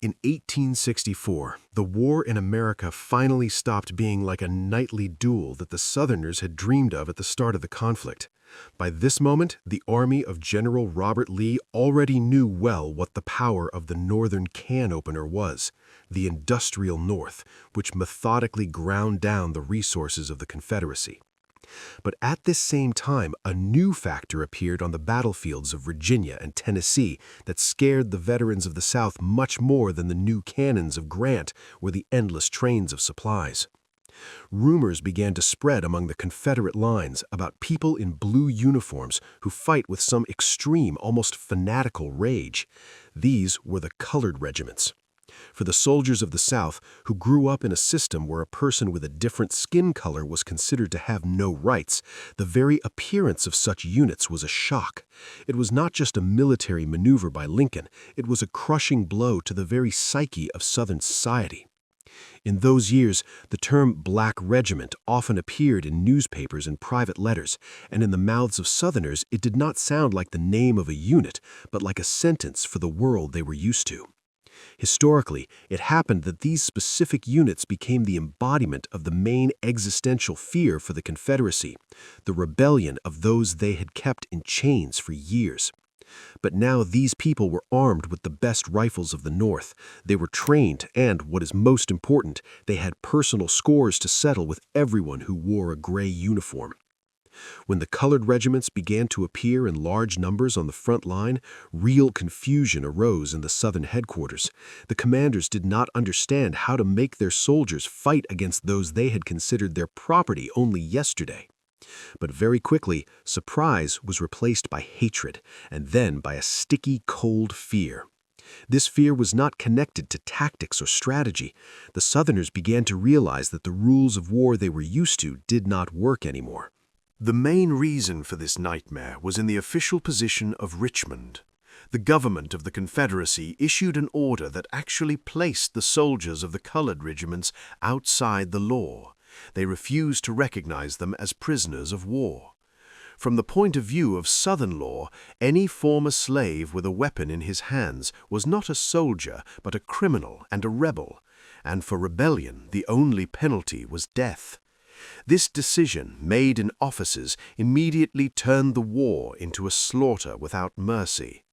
In 1864, the war in America finally stopped being like a nightly duel that the Southerners had dreamed of at the start of the conflict. By this moment, the army of General Robert Lee already knew well what the power of the Northern can opener was, the industrial North, which methodically ground down the resources of the Confederacy. But at this same time, a new factor appeared on the battlefields of Virginia and Tennessee that scared the veterans of the South much more than the new cannons of Grant or the endless trains of supplies. Rumors began to spread among the Confederate lines about people in blue uniforms who fight with some extreme, almost fanatical rage. These were the colored regiments. For the soldiers of the South, who grew up in a system where a person with a different skin color was considered to have no rights, the very appearance of such units was a shock. It was not just a military maneuver by Lincoln, it was a crushing blow to the very psyche of Southern society. In those years, the term Black Regiment often appeared in newspapers and private letters, and in the mouths of Southerners it did not sound like the name of a unit, but like a sentence for the world they were used to. Historically, it happened that these specific units became the embodiment of the main existential fear for the Confederacy, the rebellion of those they had kept in chains for years. But now these people were armed with the best rifles of the North. They were trained and, what is most important, they had personal scores to settle with everyone who wore a gray uniform. When the colored regiments began to appear in large numbers on the front line, real confusion arose in the Southern headquarters. The commanders did not understand how to make their soldiers fight against those they had considered their property only yesterday. But very quickly, surprise was replaced by hatred, and then by a sticky, cold fear. This fear was not connected to tactics or strategy. The Southerners began to realize that the rules of war they were used to did not work anymore. The main reason for this nightmare was in the official position of Richmond. The government of the Confederacy issued an order that actually placed the soldiers of the colored regiments outside the law. They refused to recognize them as prisoners of war. From the point of view of Southern law, any former slave with a weapon in his hands was not a soldier but a criminal and a rebel, and for rebellion the only penalty was death. This decision, made in offices, immediately turned the war into a slaughter without mercy.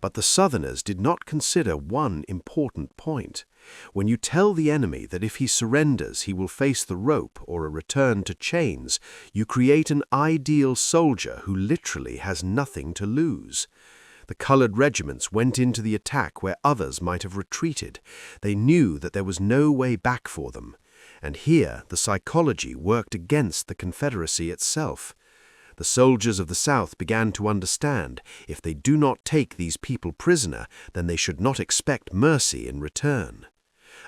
But the Southerners did not consider one important point. When you tell the enemy that if he surrenders he will face the rope or a return to chains, you create an ideal soldier who literally has nothing to lose. The colored regiments went into the attack where others might have retreated. They knew that there was no way back for them. And here the psychology worked against the Confederacy itself. The soldiers of the South began to understand if they do not take these people prisoner, then they should not expect mercy in return.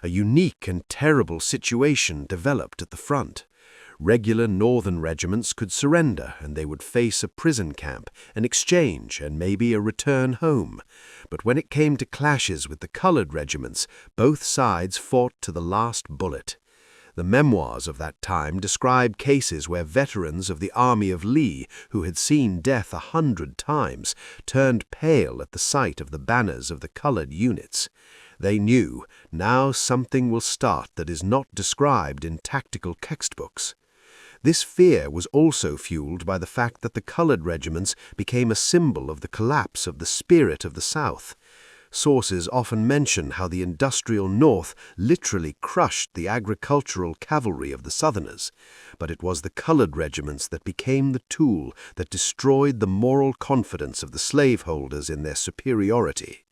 A unique and terrible situation developed at the front. Regular Northern regiments could surrender and they would face a prison camp, an exchange, and maybe a return home. But when it came to clashes with the colored regiments, both sides fought to the last bullet. The memoirs of that time describe cases where veterans of the Army of Lee, who had seen death 100 times, turned pale at the sight of the banners of the colored units. They knew, now something will start that is not described in tactical textbooks. This fear was also fueled by the fact that the colored regiments became a symbol of the collapse of the spirit of the South. Sources often mention how the industrial North literally crushed the agricultural cavalry of the Southerners, but it was the colored regiments that became the tool that destroyed the moral confidence of the slaveholders in their superiority.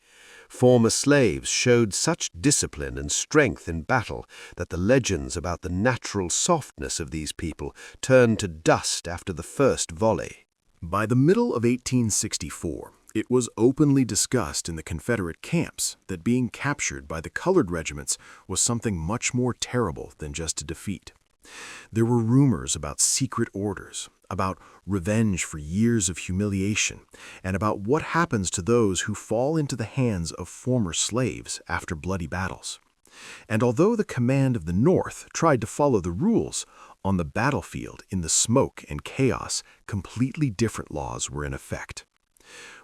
Former slaves showed such discipline and strength in battle that the legends about the natural softness of these people turned to dust after the first volley. By the middle of 1864, it was openly discussed in the Confederate camps that being captured by the colored regiments was something much more terrible than just a defeat. There were rumors about secret orders, about revenge for years of humiliation, and about what happens to those who fall into the hands of former slaves after bloody battles. And although the command of the North tried to follow the rules, on the battlefield, in the smoke and chaos, completely different laws were in effect.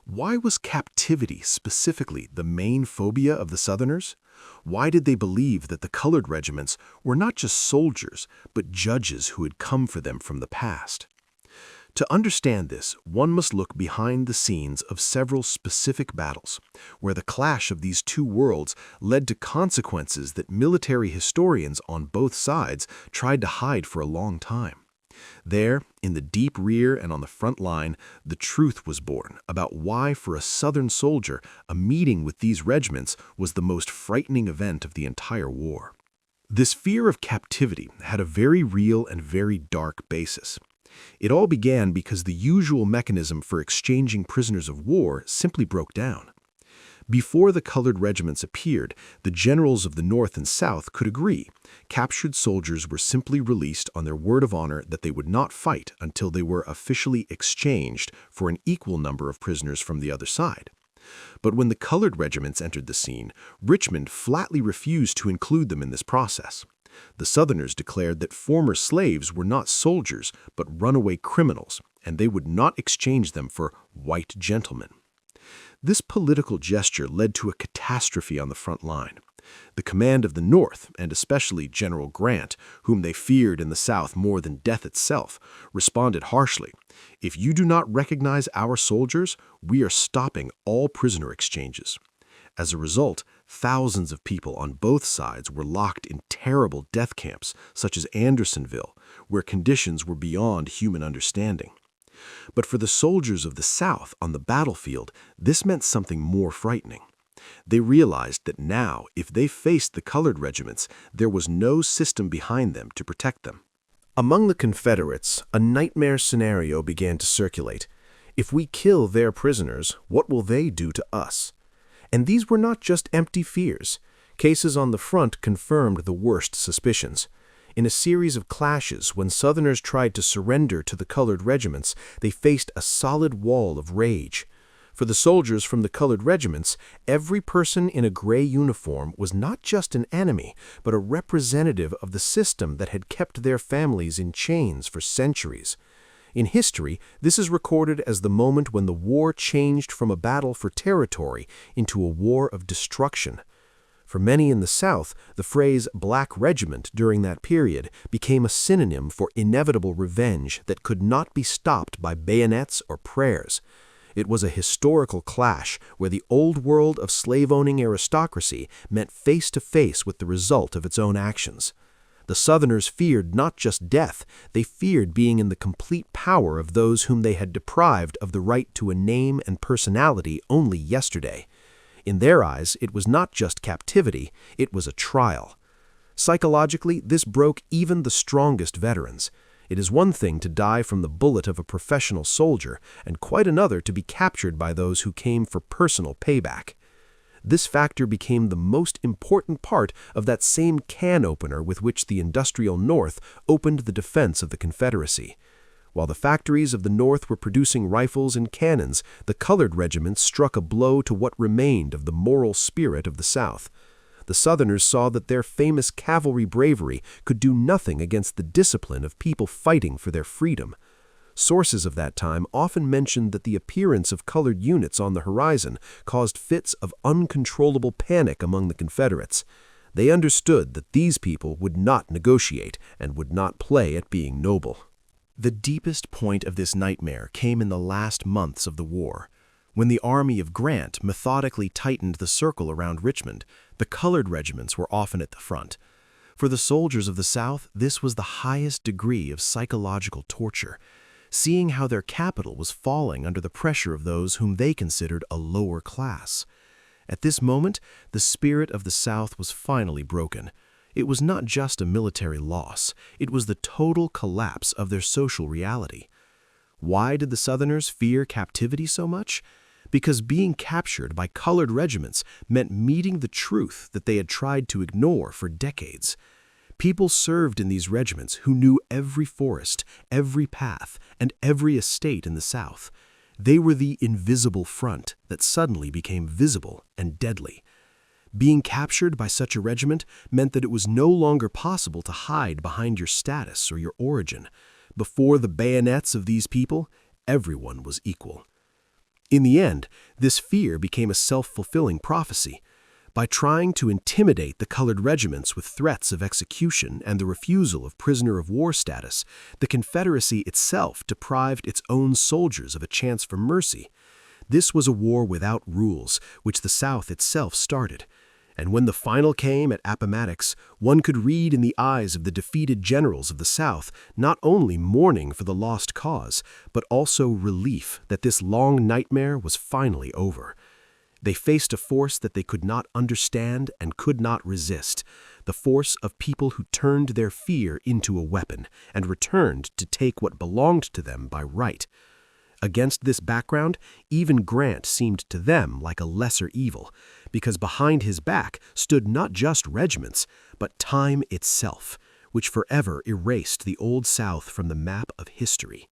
Why was captivity specifically the main phobia of the Southerners? Why did they believe that the colored regiments were not just soldiers, but judges who had come for them from the past? To understand this, one must look behind the scenes of several specific battles, where the clash of these two worlds led to consequences that military historians on both sides tried to hide for a long time. There, in the deep rear and on the front line, the truth was born about why, for a Southern soldier, a meeting with these regiments was the most frightening event of the entire war. This fear of captivity had a very real and very dark basis. It all began because the usual mechanism for exchanging prisoners of war simply broke down. Before the colored regiments appeared, the generals of the North and South could agree. Captured soldiers were simply released on their word of honor that they would not fight until they were officially exchanged for an equal number of prisoners from the other side. But when the colored regiments entered the scene, Richmond flatly refused to include them in this process. The Southerners declared that former slaves were not soldiers, but runaway criminals, and they would not exchange them for white gentlemen. This political gesture led to a catastrophe on the front line. The command of the North, and especially General Grant, whom they feared in the South more than death itself, responded harshly. "If you do not recognize our soldiers, we are stopping all prisoner exchanges." As a result, thousands of people on both sides were locked in terrible death camps, such as Andersonville, where conditions were beyond human understanding. But for the soldiers of the South on the battlefield, this meant something more frightening. They realized that now, if they faced the colored regiments, there was no system behind them to protect them. Among the Confederates, a nightmare scenario began to circulate. If we kill their prisoners, what will they do to us? And these were not just empty fears. Cases on the front confirmed the worst suspicions. In a series of clashes, when Southerners tried to surrender to the colored regiments, they faced a solid wall of rage. For the soldiers from the colored regiments, every person in a gray uniform was not just an enemy, but a representative of the system that had kept their families in chains for centuries. In history, this is recorded as the moment when the war changed from a battle for territory into a war of destruction. For many in the South, the phrase "Black Regiment" during that period became a synonym for inevitable revenge that could not be stopped by bayonets or prayers. It was a historical clash where the old world of slave-owning aristocracy met face-to-face with the result of its own actions. The Southerners feared not just death, they feared being in the complete power of those whom they had deprived of the right to a name and personality only yesterday. In their eyes, it was not just captivity, it was a trial. Psychologically, this broke even the strongest veterans. It is one thing to die from the bullet of a professional soldier, and quite another to be captured by those who came for personal payback. This factor became the most important part of that same can opener with which the industrial North opened the defense of the Confederacy. While the factories of the North were producing rifles and cannons, the colored regiments struck a blow to what remained of the moral spirit of the South. The Southerners saw that their famous cavalry bravery could do nothing against the discipline of people fighting for their freedom. Sources of that time often mentioned that the appearance of colored units on the horizon caused fits of uncontrollable panic among the Confederates. They understood that these people would not negotiate and would not play at being noble. The deepest point of this nightmare came in the last months of the war. When the army of Grant methodically tightened the circle around Richmond, the colored regiments were often at the front. For the soldiers of the South, this was the highest degree of psychological torture. Seeing how their capital was falling under the pressure of those whom they considered a lower class. At this moment, the spirit of the South was finally broken. It was not just a military loss, it was the total collapse of their social reality. Why did the Southerners fear captivity so much? Because being captured by colored regiments meant meeting the truth that they had tried to ignore for decades. People served in these regiments who knew every forest, every path, and every estate in the South. They were the invisible front that suddenly became visible and deadly. Being captured by such a regiment meant that it was no longer possible to hide behind your status or your origin. Before the bayonets of these people, everyone was equal. In the end, this fear became a self-fulfilling prophecy. By trying to intimidate the colored regiments with threats of execution and the refusal of prisoner of war status, the Confederacy itself deprived its own soldiers of a chance for mercy. This was a war without rules, which the South itself started. And when the final came at Appomattox, one could read in the eyes of the defeated generals of the South not only mourning for the lost cause, but also relief that this long nightmare was finally over. They faced a force that they could not understand and could not resist, the force of people who turned their fear into a weapon and returned to take what belonged to them by right. Against this background, even Grant seemed to them like a lesser evil, because behind his back stood not just regiments, but time itself, which forever erased the Old South from the map of history.